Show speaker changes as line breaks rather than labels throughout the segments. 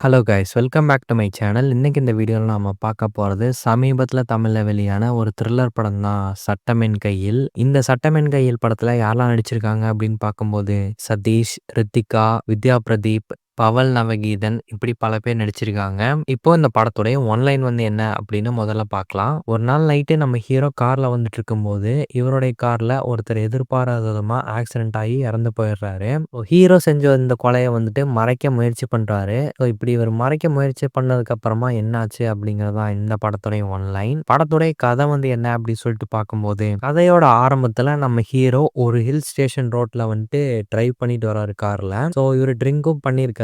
Hello guys, welcome back to my channel. இன்னைக்கு இந்த வீடியோல நாம பார்க்க போறது சமீபத்தில தமிழ்ல வெளியான ஒரு த்ரில்லர் படம் தான் சட்டமென் கையில். இந்த சட்டமென் கையில் படத்துல யாரெல்லாம் நடிச்சிருக்காங்க அப்படின்னு பார்க்கும்போது, சதீஷ், ரித்திகா, வித்யா பிரதீப், பவல் நவகீதன் இப்படி பல பேர் நடிச்சிருக்காங்க. இப்போ இந்த படத்துடைய ஒன்லைன் வந்து என்ன அப்படின்னு முதல்ல பார்க்கலாம். ஒரு நாள் நைட்டு நம்ம ஹீரோ கார்ல வந்துட்டு இருக்கும்போது, இவருடைய கார்ல ஒருத்தர் எதிர்பாராத விதமா ஆக்சிடென்ட் ஆகி இறந்து போயிடுறாரு. ஹீரோ செஞ்ச இந்த கொலைய வந்துட்டு மறைக்க முயற்சி பண்றாரு. இப்படி இவர் மறைக்க முயற்சி பண்ணதுக்கு அப்புறமா என்னாச்சு அப்படிங்கிறது தான் இந்த படத்துடைய ஒன்லைன். படத்துடைய கதை வந்து என்ன அப்படின்னு சொல்லிட்டு பார்க்கும்போது, கதையோட ஆரம்பத்துல நம்ம ஹீரோ ஒரு ஹில் ஸ்டேஷன் ரோட்ல வந்துட்டு டிரைவ் பண்ணிட்டு வராரு கார்ல. இவர் ட்ரிங்க்கும் பண்ணியிருக்காரு.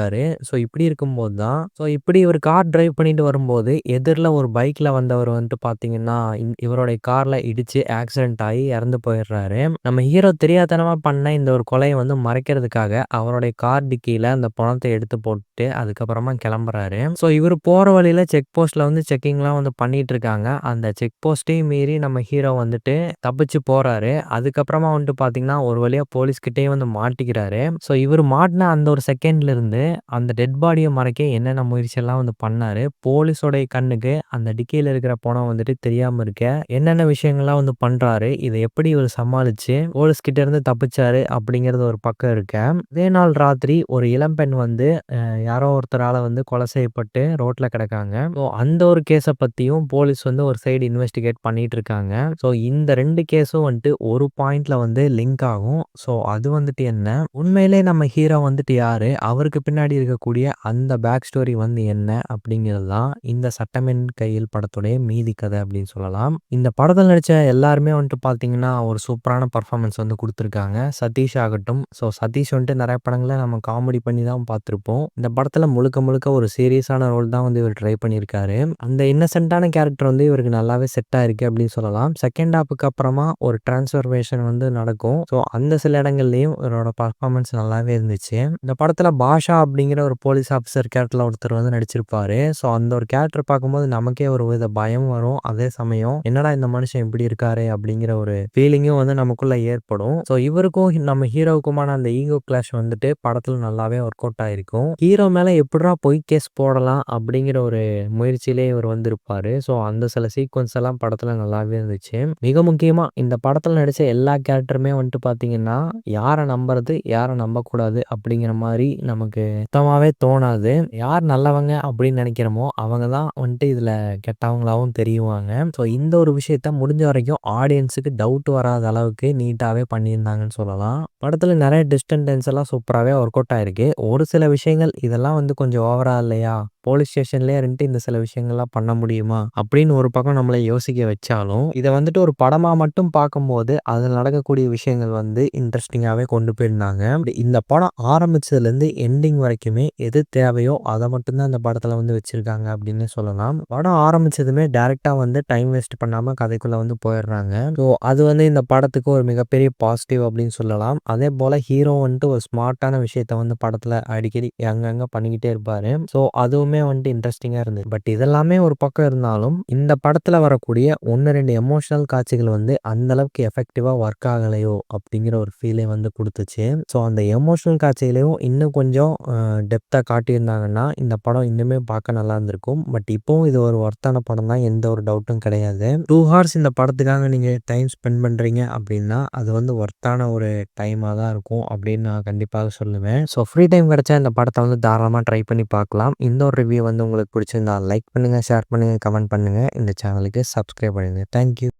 இப்படி இருக்கும்போது தான் இப்படி இவர் கார் டிரைவ் பண்ணிட்டு வரும்போது எதிர்ல ஒரு பைக்ல வந்தவர் வந்துட்டு பார்த்தீங்கன்னா, இவருடைய கார்ல இடிச்சு ஆக்சிடென்ட் ஆகி இறந்து போயிடுறாரு. நம்ம ஹீரோ தெரியாத்தனமா பண்ண இந்த ஒரு கொலைய வந்து மறைக்கிறதுக்காக அவருடைய கார் டிக்கில அந்த பணத்தை எடுத்து போட்டுட்டு அதுக்கப்புறமா கிளம்புறாரு. இவரு போற வழியில செக் போஸ்ட்ல வந்து செக்கிங்லாம் வந்து பண்ணிட்டு இருக்காங்க. அந்த செக் போஸ்ட்டையும் மீறி நம்ம ஹீரோ வந்துட்டு தப்பிச்சு போறாரு. அதுக்கப்புறமா வந்துட்டு பார்த்தீங்கன்னா, ஒரு வழியா போலீஸ் கிட்டயே வந்து மாட்டிக்கிறாரு. இவரு மாட்டுன அந்த ஒரு செகண்ட்ல இருந்து அந்த டெட் பாடிய மறைக்க என்னென்ன முயற்சியெல்லாம் வந்து பண்ணாரு. போலீஸோடைய கண்ணுக்கு அந்த டிக்கில இருக்கிற பணம் வந்துட்டு தெரியாம இருக்க என்னென்ன விஷயங்கள்லாம் வந்து பண்றாரு. இத எப்படி இவரு சமாளிச்சு போலீஸ் கிட்ட இருந்து தப்பிச்சாரு அப்படிங்கிறது ஒரு பக்கம் இருக்க. அதே நாள் ராத்திரி ஒரு இளம்பெண் வந்து யாரோ ஒருத்தரால வந்து கொலை செய்யப்பட்டு ரோட்ல கிடக்காங்க. அந்த ஒரு கேஸ பத்தியும் போலீஸ் வந்து ஒரு சைடு இன்வெஸ்டிகேட் பண்ணிட்டு இருக்காங்க. இந்த 2 கேஸும் வந்துட்டு ஒரு பாயிண்ட்ல வந்து லிங்க் ஆகும். அது வந்துட்டு என்ன? உண்மையிலே நம்ம ஹீரோ வந்துட்டு யாரு? அவருக்கு பின்னாடி இருக்கக்கூடிய அந்த பேக் ஸ்டோரி வந்து என்ன? அப்படிங்கிறது தான் இந்த சட்டமென் கையில் படத்துடைய மீதி கதை அப்படின்னு சொல்லலாம். இந்த படத்துல நடிச்ச எல்லாருமே வந்துட்டு பார்த்தீங்கன்னா, ஒரு சூப்பரான பெர்ஃபார்மன்ஸ் வந்து குடுத்துருக்காங்க. சதீஷ் ஆகட்டும். சதீஷ் வந்துட்டு நெறைய படங்கள்ல நம்ம காமெடி பண்ணி தான் பார்த்துருப்போம். இந்த படத்துல முழுக்க முழுக்க ஒரு சீரியஸான ரோல் தான் வந்து இவர் ட்ரை பண்ணியிருக்காரு. அந்த இன்னசென்ட்டான கேரக்டர் வந்து இவருக்கு நல்லாவே செட் ஆயிருக்கு அப்படின்னு சொல்லலாம். செகண்ட் ஹாஃப்க்கு அப்புறமா ஒரு டிரான்ஸ்ஃபர்மேஷன் வந்து நடக்கும். அந்த சில இடங்கள்லயும் இவரோட பெர்ஃபார்மன்ஸ் நல்லாவே இருந்துச்சு. இந்த படத்துல பாஷா அப்படிங்கிற ஒரு போலீஸ் ஆஃபீசர் கேரக்டர்ல ஒருத்தர் வந்து நடிச்சிருப்பாரு. அந்த ஒரு கேரக்டர் பார்க்கும்போது நமக்கே ஒரு வித பயம் வரும். அதே சமயம் என்னடா இந்த மனுஷன் இப்படி இருக்காரே அப்படிங்கிற ஒரு ஃபீலிங்கும் வந்து நமக்குள்ள ஏற்படும். இவருக்கும் நம்ம ஹீரோவுக்குமான அந்த ஈகோ கிளாஷ் வந்துட்டு படத்துல நல்லாவே ஒர்க் அவுட் ஆயிருக்கும். ஹீரோ மேல எப்படிடா பொய் கேஸ் போடலாம் அப்படிங்கிற ஒரு முயற்சியிலே இவர் வந்திருப்பாரு. அந்த சில சீக்வென்ஸ் எல்லாம் படத்துல நல்லாவே இருந்துச்சு. மிக முக்கியமா இந்த படத்துல நடிச்ச எல்லா கேரக்டருமே வந்துட்டு பார்த்தீங்கன்னா, யார நம்புறது, யார நம்பக்கூடாது அப்படிங்கிற மாரி நமக்கு சுத்தமாவே தோணாது. யார் நல்லவங்க அப்படின்னு நினைக்கிறோமோ, அவங்க தான் வந்துட்டு இதுல கெட்டவங்களாவும் தெரியுவாங்க. இந்த ஒரு விஷயத்த முடிஞ்ச வரைக்கும் ஆடியன்ஸுக்கு டவுட் வராத அளவுக்கு நீட்டாவே பண்ணியிருந்தாங்கன்னு சொல்லலாம். படத்துல நெறைய ட்விஸ்ட் அண்ட் டர்ன்ஸ் எல்லாம் சூப்பராவே ஒர்க் அவுட் ஆயிருக்கு. ஒரு சில விஷயங்கள் இதெல்லாம் வந்து கொஞ்சம் ஓவரா இல்லையா? போலீஸ் ஸ்டேஷன்லயே இருந்துட்டு இந்த சில விஷயங்கள்லாம் பண்ண முடியுமா? அப்படின்னு ஒரு பக்கம் நம்மள யோசிக்க வச்சாலும், இத வந்துட்டு ஒரு படமா மட்டும் பார்க்கும்போது, அதுல நடக்கக்கூடிய விஷயங்கள் வந்து இன்ட்ரஸ்டிங்காவே கொண்டு போயிருந்தாங்க. இந்த படம் ஆரம்பிச்சதுலேருந்து எண்டிங் வரைக்குமே எது தேவையோ அத மட்டும் தான் இந்த படத்துல வந்து வச்சிருக்காங்க அப்படின்னு சொல்லலாம். படம் ஆரம்பிச்சதுமே டைரக்ட்டா வந்து டைம் வேஸ்ட் பண்ணாம கதைக்குள்ள வந்து போயிடுறாங்க. அது வந்து இந்த படத்துக்கு ஒரு மிகப்பெரிய பாசிட்டிவ் அப்படின்னு சொல்லலாம். அதேபோல ஹீரோ வந்துட்டு ஒரு ஸ்மார்ட்டான விஷயத்த வந்து படத்துல அடிக்கடி அங்கங்க பண்ணிக்கிட்டே இருப்பாரு. அதுவுமே வந்துட்டு இன்ட்ரெஸ்டிங்கா இருந்தது. பட் இதெல்லாமே ஒரு பக்கம் இருந்தாலும், இந்த படத்துல வரக்கூடிய 1, 2 எமோஷனல் காட்சிகள் வந்து அந்த அளவுக்கு எஃபெக்டிவா ஒர்க் ஆகலையோ அப்படிங்கிற ஒரு ஃபீலே வந்து குடுத்துச்சு. அந்த எமோஷனல் காட்சிகளையும் இன்னும் கொஞ்சம் டெப்த்தா காட்டியிருந்தாங்கன்னா, இந்த படம் இன்னுமே பார்க்க நல்லா இருந்திருக்கும். பட் இப்பவும் இது ஒரு ஒர்த்தான படம் தான். எந்த ஒரு டவுட்டும் கிடையாது. 2 ஹார்ஸ் இந்த படத்துக்காக நீங்க டைம் ஸ்பெண்ட் பண்றீங்க அப்படின்னா, அது வந்து ஒர்த்தான ஒரு டைமா தான் இருக்கும் அப்படின்னு நான் கண்டிப்பாக சொல்லுவேன். ஃப்ரீ டைம் கிடைச்சா இந்த படத்த வந்து தாராளமா ட்ரை பண்ணி பார்க்கலாம். இந்த ஒரு ரிவ்யூ வந்து உங்களுக்கு பிடிச்சிருந்தா லைக் பண்ணுங்க, ஷேர் பண்ணுங்க, கமெண்ட் பண்ணுங்க. இந்த சேனலுக்கு சப்ஸ்கிரைப் பண்ணுங்க. Thank you.